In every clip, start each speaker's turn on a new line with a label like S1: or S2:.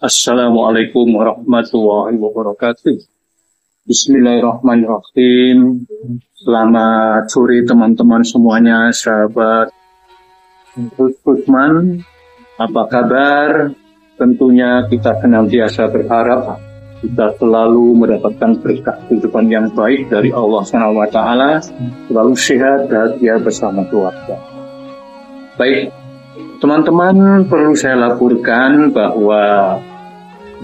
S1: Assalamualaikum warahmatullahi wabarakatuh. Bismillahirrahmanirrahim. Selamat sore teman-teman semuanya, sahabat Rusman. Apa kabar? Tentunya kita senantiasa berharap kita selalu mendapatkan berkah kehidupan yang baik dari Allah SWT, selalu sehat, bahagia bersama keluarga. Baik, teman-teman, perlu saya laporkan bahwa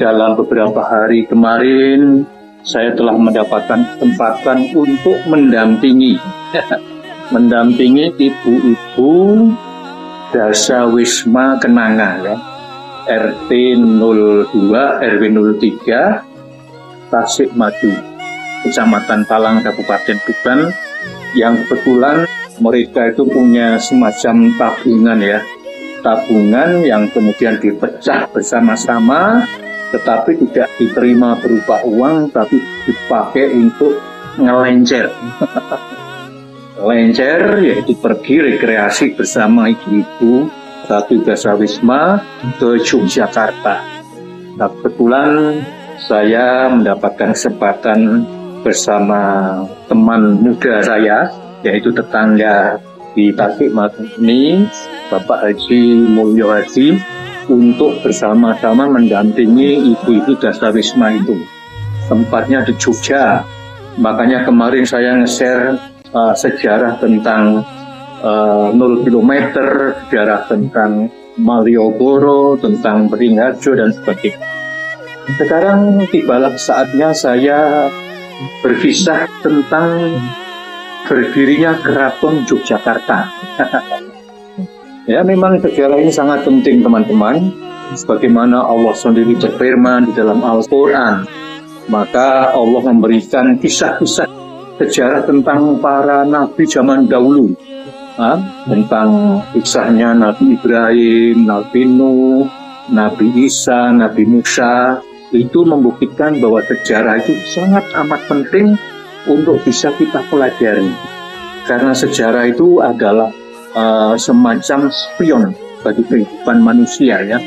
S1: dalam beberapa hari kemarin saya telah mendapatkan kesempatan untuk mendampingi ibu-ibu Dasawisma Kenanga ya, RT 02 RW 03 Tasikmadu, Kecamatan Talang, Kabupaten Tuban, yang kebetulan mereka itu punya semacam tabungan yang kemudian dipecah bersama-sama, tetapi tidak diterima berupa uang, tapi dipakai untuk ngelencer. Lencer yaitu pergi rekreasi bersama ibu-ibu satu Dasawisma ke Yogyakarta. Nah, kebetulan saya mendapatkan kesempatan bersama teman muda saya, yaitu tetangga di Tasikmadu ini, Bapak Haji Mulyo Hadi, untuk bersama-sama mendampingi ibu-ibu Dasawisma itu. Tempatnya di Jogja. Makanya kemarin saya nge-share sejarah tentang 0 km, sejarah tentang Malioboro, tentang Beringharjo dan sebagainya. Sekarang tibalah saatnya saya berkisah tentang berdirinya Keraton Yogyakarta. Ya, memang sejarah ini sangat penting, teman-teman. Sebagaimana Allah sendiri berfirman di dalam Al-Quran, maka Allah memberikan kisah-kisah sejarah tentang para nabi zaman dahulu, tentang kisahnya Nabi Ibrahim, Nabi Nuh, Nabi Isa, Nabi Musa. Itu membuktikan bahwa sejarah itu sangat amat penting untuk bisa kita pelajari, karena sejarah itu adalah semacam spion bagi kehidupan manusia ya.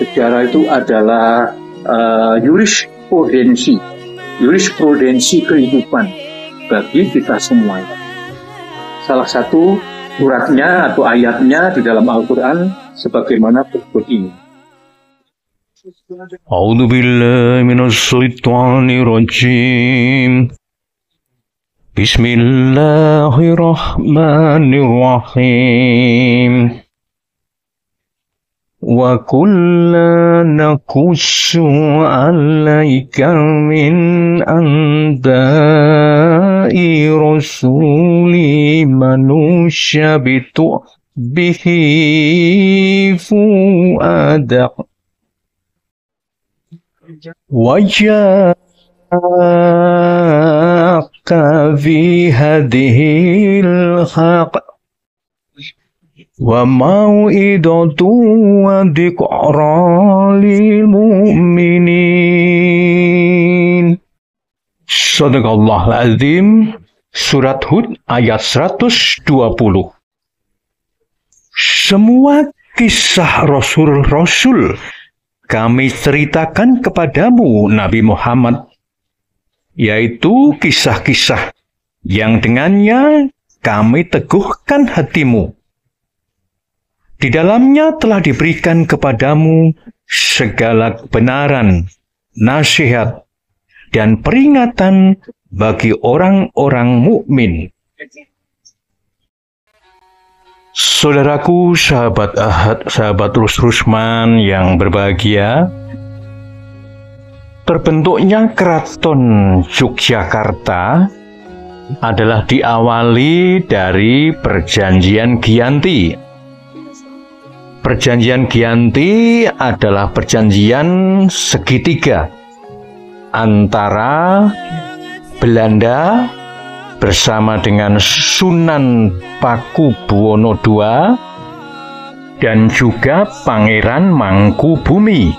S1: Sejarah itu adalah jurisprudensi kehidupan bagi kita semua. Salah satu suratnya atau ayatnya di dalam Al-Quran sebagaimana berikut ini.
S2: A'udzu billahi minasy syaithanir rajim. Bismillahirrahmanirrahim. Wa kullan naqussu 'alaika min anba'i rasuli manusyabitu bihi fu'adak wajaka fi hadhil haq wa mau'idatu wa dzikra lil mu'minin. Shadaqallahul azim. Surat Hud ayat 120. Semua kisah Rasul-Rasul kami ceritakan kepadamu, Nabi Muhammad, yaitu kisah-kisah yang dengannya kami teguhkan hatimu. Di dalamnya telah diberikan kepadamu segala kebenaran, nasihat, dan peringatan bagi orang-orang mukmin. Saudaraku, sahabat Ahad, sahabat Rusman yang berbahagia, terbentuknya Keraton Yogyakarta adalah diawali dari Perjanjian Giyanti. Perjanjian Giyanti adalah perjanjian segitiga antara Belanda bersama dengan Sunan Pakubuwono II dan juga Pangeran Mangkubumi.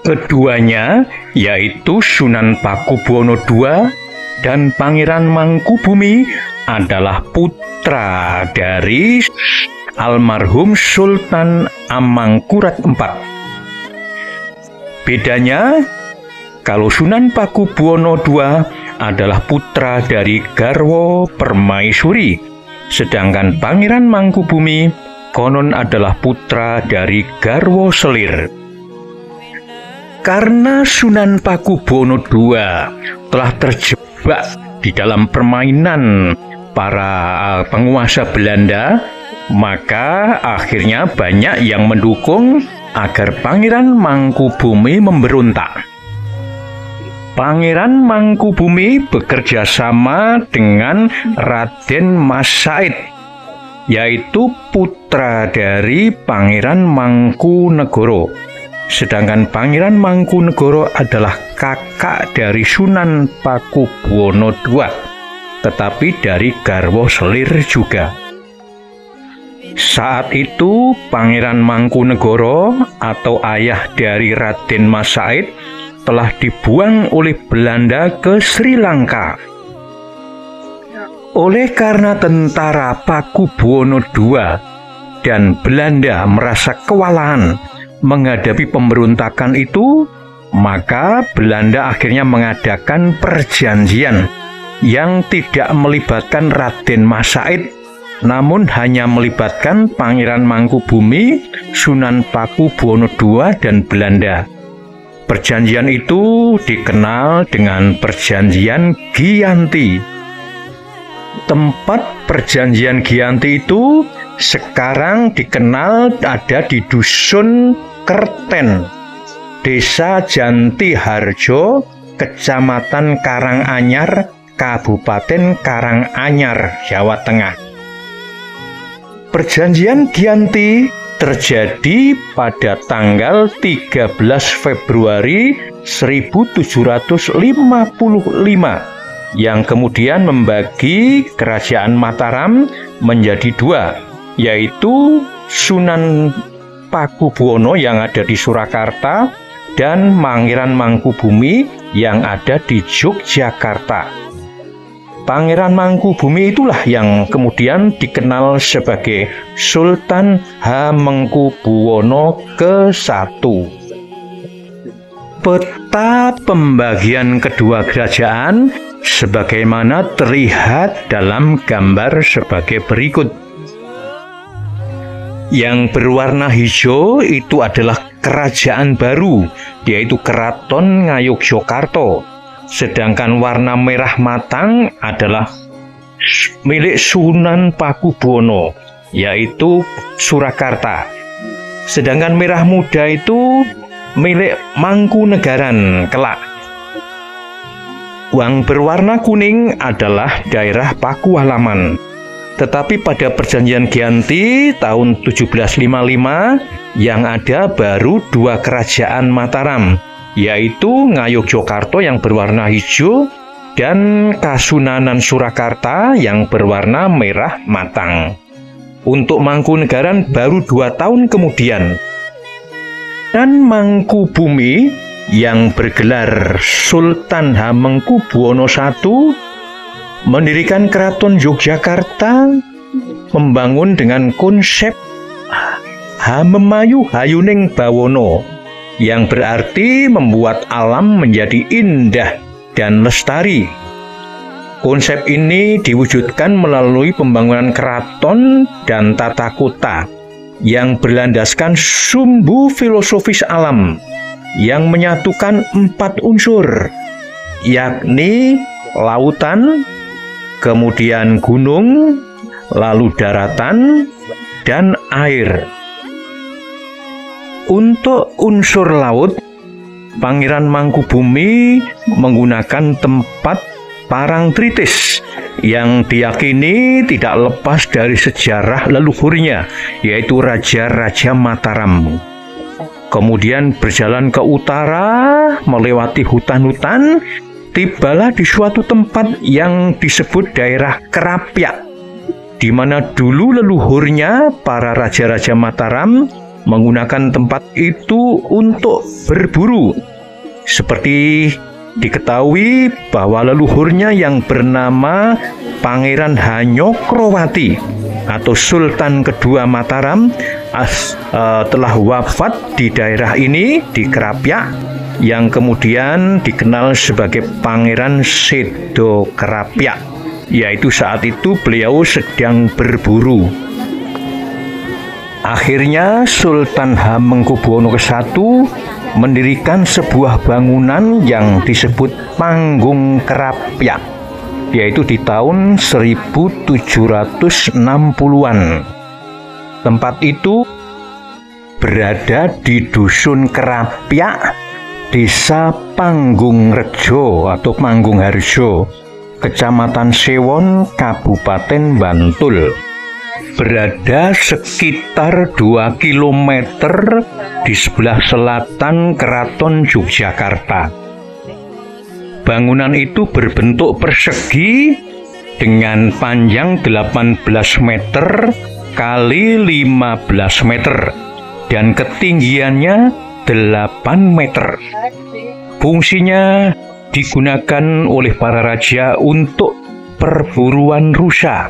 S2: Keduanya, yaitu Sunan Pakubuwono II dan Pangeran Mangkubumi, adalah putra dari almarhum Sultan Amangkurat IV. Bedanya, kalau Sunan Pakubuwono II adalah putra dari Garwo Permaisuri, sedangkan Pangeran Mangkubumi konon adalah putra dari Garwo Selir. Karena Sunan Pakubuwono II telah terjebak di dalam permainan para penguasa Belanda, maka akhirnya banyak yang mendukung agar Pangeran Mangkubumi memberontak. Pangeran Mangkubumi bekerja sama dengan Raden Mas Said, yaitu putra dari Pangeran Mangkunegoro. Sedangkan Pangeran Mangkunegoro adalah kakak dari Sunan Pakubuwono II, tetapi dari Garwo Selir juga. Saat itu Pangeran Mangkunegoro atau ayah dari Raden Mas Said telah dibuang oleh Belanda ke Sri Lanka. Oleh karena tentara Pakubuwono II dan Belanda merasa kewalahan menghadapi pemberontakan itu, maka Belanda akhirnya mengadakan perjanjian yang tidak melibatkan Raden Mas Said, namun hanya melibatkan Pangeran Mangkubumi, Sunan Pakubuwono II, dan Belanda. Perjanjian itu dikenal dengan Perjanjian Giyanti. Tempat Perjanjian Giyanti itu sekarang dikenal ada di Dusun Kerten, Desa Jantiharjo, Kecamatan Karanganyar, Kabupaten Karanganyar, Jawa Tengah. Perjanjian Giyanti terjadi pada tanggal 13 Februari 1755 yang kemudian membagi Kerajaan Mataram menjadi dua, yaitu Sunan Pakubuwono yang ada di Surakarta dan Pangeran Mangkubumi yang ada di Yogyakarta. Pangeran Mangkubumi itulah yang kemudian dikenal sebagai Sultan Hamengkubuwono ke-1. Peta pembagian kedua kerajaan sebagaimana terlihat dalam gambar sebagai berikut. Yang berwarna hijau itu adalah kerajaan baru, yaitu Keraton Ngayogyakarta. Sedangkan warna merah matang adalah milik Sunan Pakubuwono, yaitu Surakarta. Sedangkan merah muda itu milik Mangkunegaran kelak. Yang berwarna kuning adalah daerah Pakualaman. Tetapi pada Perjanjian Giyanti tahun 1755 yang ada baru dua kerajaan Mataram, yaitu Ngayogyakarta yang berwarna hijau dan Kasunanan Surakarta yang berwarna merah matang. Untuk Mangkunegaran baru 2 tahun kemudian. Dan Mangkubumi yang bergelar Sultan Hamengkubuwono I mendirikan Keraton Yogyakarta, membangun dengan konsep Hamemayu Hayuning Bawono, yang berarti membuat alam menjadi indah dan lestari. Konsep ini diwujudkan melalui pembangunan keraton dan tata kota yang berlandaskan sumbu filosofis alam yang menyatukan 4 unsur, yakni lautan, kemudian gunung, lalu daratan, dan air. Untuk unsur laut, Pangeran Mangkubumi menggunakan tempat Parangtritis yang diyakini tidak lepas dari sejarah leluhurnya, yaitu Raja-Raja Mataram. Kemudian berjalan ke utara, melewati hutan-hutan, tibalah di suatu tempat yang disebut daerah Kerapyak, di mana dulu leluhurnya para Raja-Raja Mataram menggunakan tempat itu untuk berburu. Seperti diketahui bahwa leluhurnya yang bernama Pangeran Hanyokrowati atau Sultan kedua Mataram telah wafat di daerah ini, di Krapyak, yang kemudian dikenal sebagai Pangeran Sedo Krapyak, yaitu saat itu beliau sedang berburu. Akhirnya Sultan Hamengkubuwono I mendirikan sebuah bangunan yang disebut Panggung Krapyak, yaitu di tahun 1760-an. Tempat itu berada di Dusun Krapyak, Desa Panggungrejo atau Pangungharjo, Kecamatan Sewon, Kabupaten Bantul. Berada sekitar 2 km di sebelah selatan Keraton Yogyakarta. Bangunan itu berbentuk persegi dengan panjang 18 meter kali 15 meter dan ketinggiannya 8 meter. Fungsinya digunakan oleh para raja untuk perburuan rusa,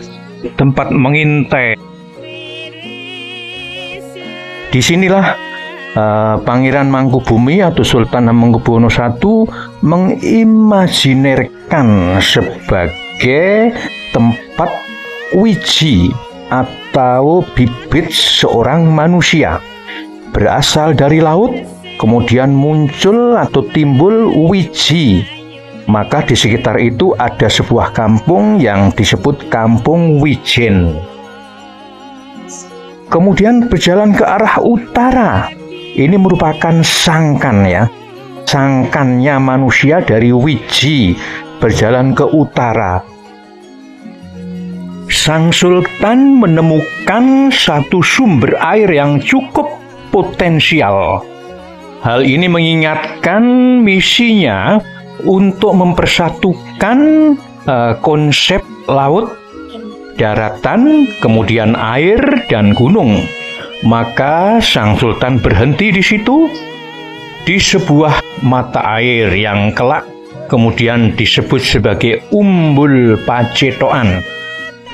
S2: tempat mengintai. Disinilah Pangeran Mangkubumi atau Sultan Hamengkubuwono I mengimajinasikan sebagai tempat wiji atau bibit seorang manusia berasal dari laut, kemudian muncul atau timbul wiji. Maka di sekitar itu ada sebuah kampung yang disebut Kampung Wijen. Kemudian berjalan ke arah utara. Ini merupakan sangkan ya. Sangkannya manusia dari wiji berjalan ke utara. Sang Sultan menemukan satu sumber air yang cukup potensial. Hal ini mengingatkan misinya untuk mempersatukan konsep laut, daratan, kemudian air dan gunung. Maka Sang Sultan berhenti di situ, di sebuah mata air yang kelak kemudian disebut sebagai Umbul Pacetokan.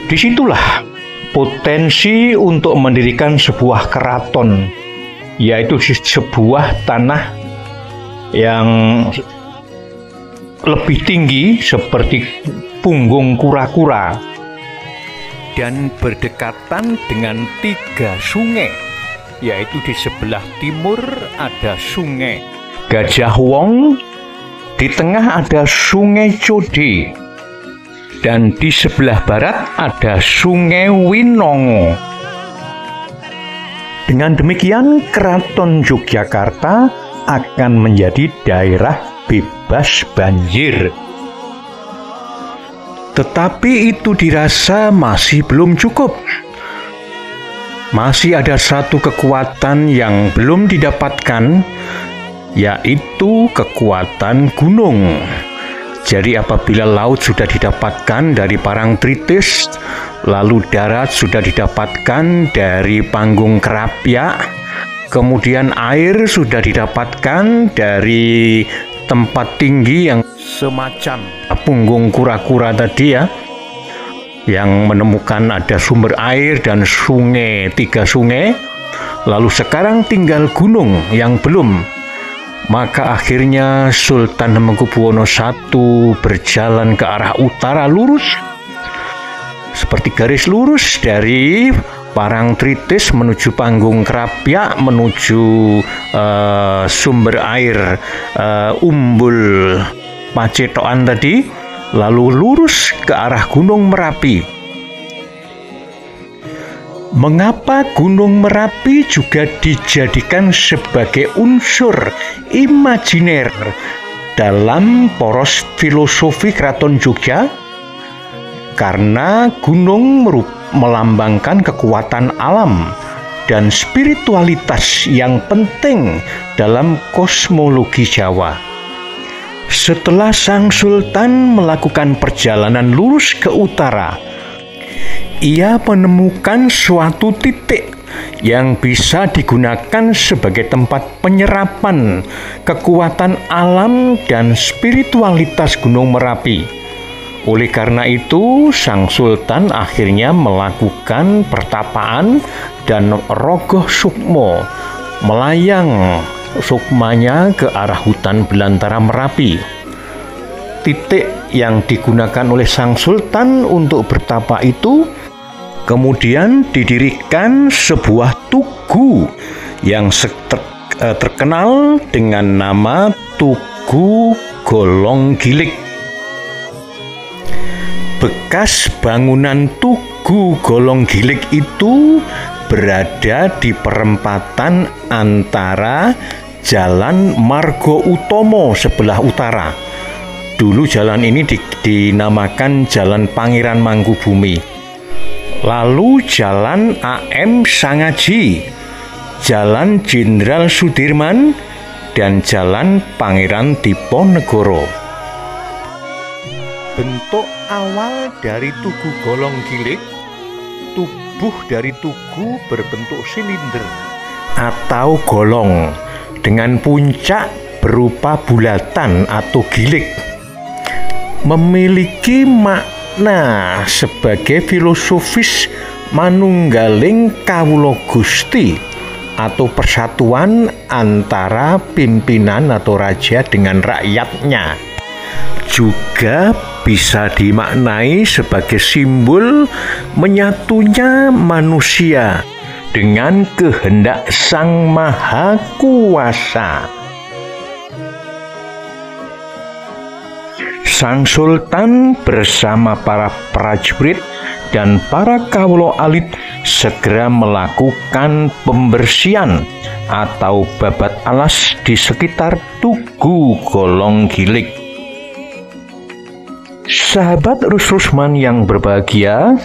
S2: Disitulah potensi untuk mendirikan sebuah keraton, yaitu sebuah tanah yang lebih tinggi seperti punggung kura-kura dan berdekatan dengan 3 sungai, yaitu di sebelah timur ada Sungai Gajah Wong, di tengah ada Sungai Code, dan di sebelah barat ada Sungai Winongo. Dengan demikian, Keraton Yogyakarta akan menjadi daerah bebas banjir. Tetapi itu dirasa masih belum cukup. Masih ada satu kekuatan yang belum didapatkan, yaitu kekuatan gunung. Jadi apabila laut sudah didapatkan dari Parangtritis, lalu darat sudah didapatkan dari Panggung Krapyak, kemudian air sudah didapatkan dari tempat tinggi yang semacam punggung kura-kura tadi ya, yang menemukan ada sumber air dan sungai, 3 sungai, lalu sekarang tinggal gunung yang belum. Maka akhirnya Sultan Hamengkubuwono I berjalan ke arah utara lurus, seperti garis lurus dari Parangtritis menuju Panggung Krapyak, menuju sumber air Umbul Pacetokan tadi, lalu lurus ke arah Gunung Merapi. Mengapa Gunung Merapi juga dijadikan sebagai unsur imajiner dalam poros filosofi Keraton Jogja? Karena gunung melambangkan kekuatan alam dan spiritualitas yang penting dalam kosmologi Jawa. Setelah Sang Sultan melakukan perjalanan lurus ke utara, ia menemukan suatu titik yang bisa digunakan sebagai tempat penyerapan kekuatan alam dan spiritualitas Gunung Merapi. Oleh karena itu, Sang Sultan akhirnya melakukan pertapaan dan rogoh sukmo, melayang sukmanya ke arah hutan belantara Merapi. Titik yang digunakan oleh Sang Sultan untuk bertapa itu kemudian didirikan sebuah tugu yang terkenal dengan nama Tugu Golong Gilig. Bekas bangunan Tugu Golong Gilig itu berada di perempatan antara Jalan Margo Utomo sebelah utara. Dulu jalan ini dinamakan Jalan Pangeran Mangkubumi. Lalu Jalan AM Sangaji, Jalan Jenderal Sudirman, dan Jalan Pangeran Diponegoro. Bentuk awal dari Tugu Golong Gilig, tubuh dari tugu berbentuk silinder atau golong dengan puncak berupa bulatan atau gilig. Memiliki makna sebagai filosofis manunggaling kawula Gusti atau persatuan antara pimpinan atau raja dengan rakyatnya. Juga bisa dimaknai sebagai simbol menyatunya manusia dengan kehendak Sang Maha Kuasa. Sang Sultan bersama para prajurit dan para kawula alit segera melakukan pembersihan atau babat alas di sekitar Tugu Golong Gilig. Sahabat Rusman yang berbahagia,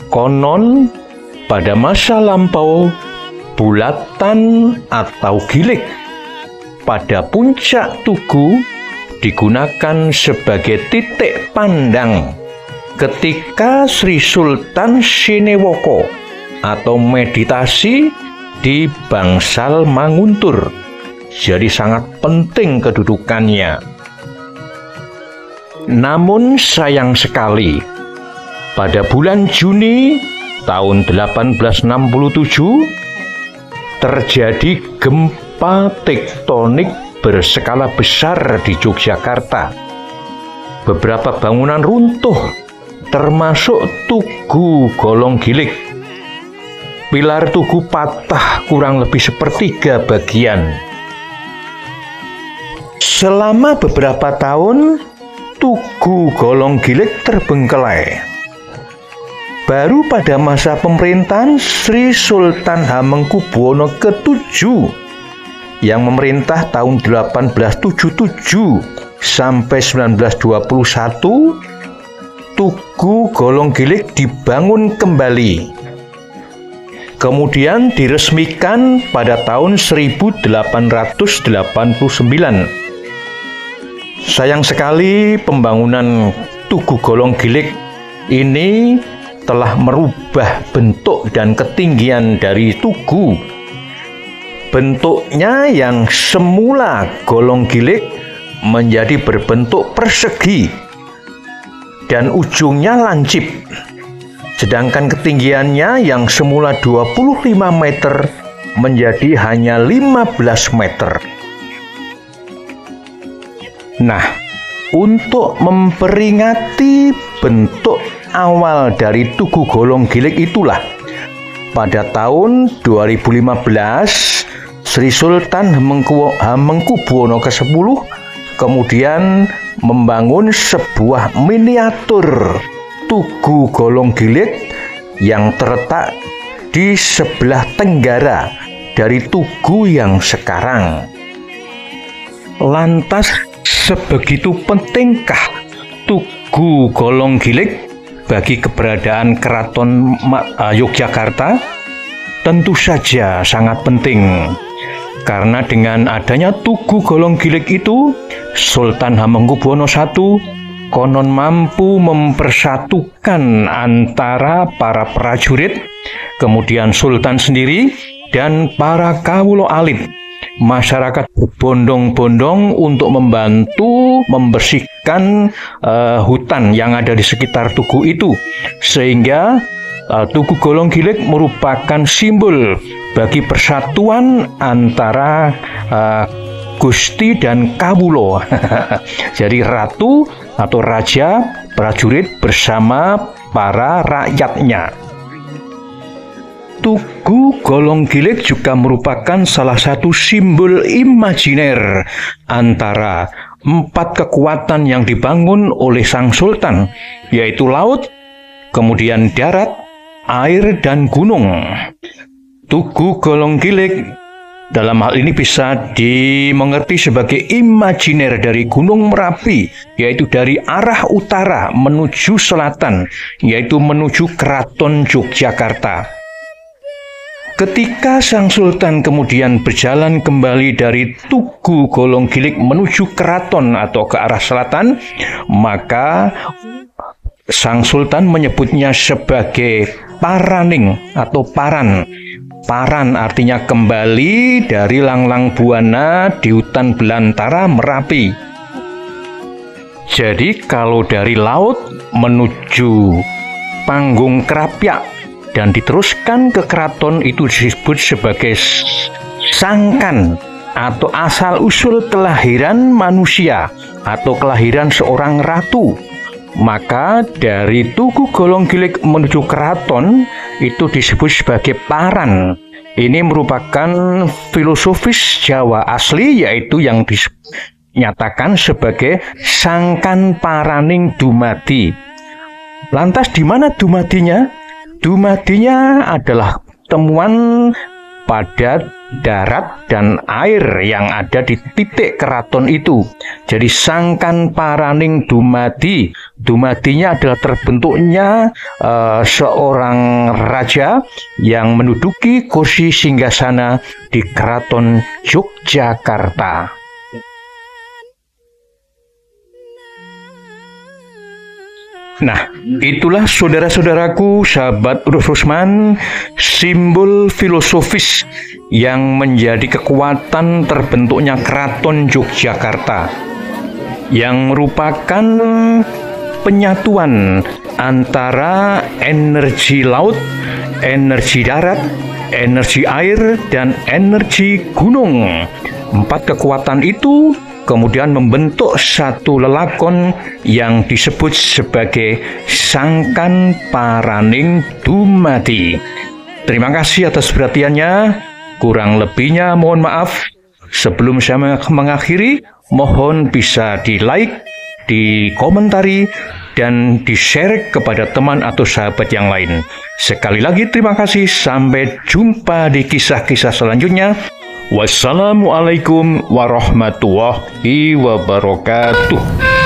S2: konon pada masa lampau bulatan atau gilig pada puncak tugu digunakan sebagai titik pandang ketika Sri Sultan Sinewoko atau meditasi di bangsal Manguntur. Jadi sangat penting kedudukannya. Namun sayang sekali, pada bulan Juni tahun 1867 terjadi gempa tektonik berskala besar di Yogyakarta. Beberapa bangunan runtuh, termasuk Tugu Golong Gilig. Pilar tugu patah kurang lebih sepertiga bagian. Selama beberapa tahun, Tugu Golong Gilig terbengkelai. Baru pada masa pemerintahan Sri Sultan Hamengkubuwono ke-7 yang memerintah tahun 1877 sampai 1921, Tugu Golong Gilig dibangun kembali. Kemudian diresmikan pada tahun 1889. Sayang sekali pembangunan Tugu Golong Gilig ini telah merubah bentuk dan ketinggian dari tugu. Bentuknya yang semula golong gilig menjadi berbentuk persegi dan ujungnya lancip. Sedangkan ketinggiannya yang semula 25 meter menjadi hanya 15 meter. Nah, untuk memperingati bentuk awal dari Tugu Golong Gilig itulah, pada tahun 2015 Sri Sultan Hamengkubuwono ke-10 kemudian membangun sebuah miniatur Tugu Golong Gilig yang terletak di sebelah tenggara dari tugu yang sekarang. Lantas, sebegitu pentingkah Tugu Golong Gilig bagi keberadaan Keraton Yogyakarta? Tentu saja sangat penting. Karena dengan adanya Tugu Golong Gilig itu, Sultan Hamengkubuwono I konon mampu mempersatukan antara para prajurit, kemudian Sultan sendiri, dan para kawula alit masyarakat berbondong-bondong untuk membantu membersihkan hutan yang ada di sekitar Tugu itu, sehingga Tugu Golonggilik merupakan simbol bagi persatuan antara Gusti dan Kawulo. Jadi ratu atau raja, prajurit bersama para rakyatnya. Tugu Golonggilik juga merupakan salah satu simbol imajiner antara 4 kekuatan yang dibangun oleh Sang Sultan, yaitu laut, kemudian darat, air, dan gunung. Tugu Golonggilik dalam hal ini bisa dimengerti sebagai imajiner dari Gunung Merapi, yaitu dari arah utara menuju selatan, yaitu menuju Keraton Yogyakarta. Ketika Sang Sultan kemudian berjalan kembali dari Tugu Golonggilik menuju keraton atau ke arah selatan, maka Sang Sultan menyebutnya sebagai paraning atau paran. Paran artinya kembali dari Langlang Buana di hutan belantara Merapi. Jadi kalau dari laut menuju Panggung Krapyak dan diteruskan ke keraton itu disebut sebagai sangkan atau asal-usul kelahiran manusia atau kelahiran seorang ratu. Maka dari Tugu Golonggilik menuju keraton itu disebut sebagai paran. Ini merupakan filosofis Jawa asli, yaitu yang dinyatakan sebagai sangkan paraning dumadi. Lantas di mana dumadinya? Dumadinya adalah temuan pada darat dan air yang ada di titik keraton itu. Jadi sangkan paraning dumadi. Dumadinya adalah terbentuknya seorang raja yang menduduki kursi singgasana di Keraton Yogyakarta. Nah, itulah saudara-saudaraku, sahabat Rudolf Rusman, simbol filosofis yang menjadi kekuatan terbentuknya Keraton Yogyakarta, yang merupakan penyatuan antara energi laut, energi darat, energi air, dan energi gunung. 4 kekuatan itu kemudian membentuk satu lelakon yang disebut sebagai sangkan paraning dumadi. Terima kasih atas perhatiannya. Kurang lebihnya mohon maaf. Sebelum saya mengakhiri, mohon bisa di-like, dikomentari, dan di-share kepada teman atau sahabat yang lain. Sekali lagi terima kasih. Sampai jumpa di kisah-kisah selanjutnya. Wassalamualaikum warahmatullahi wabarakatuh.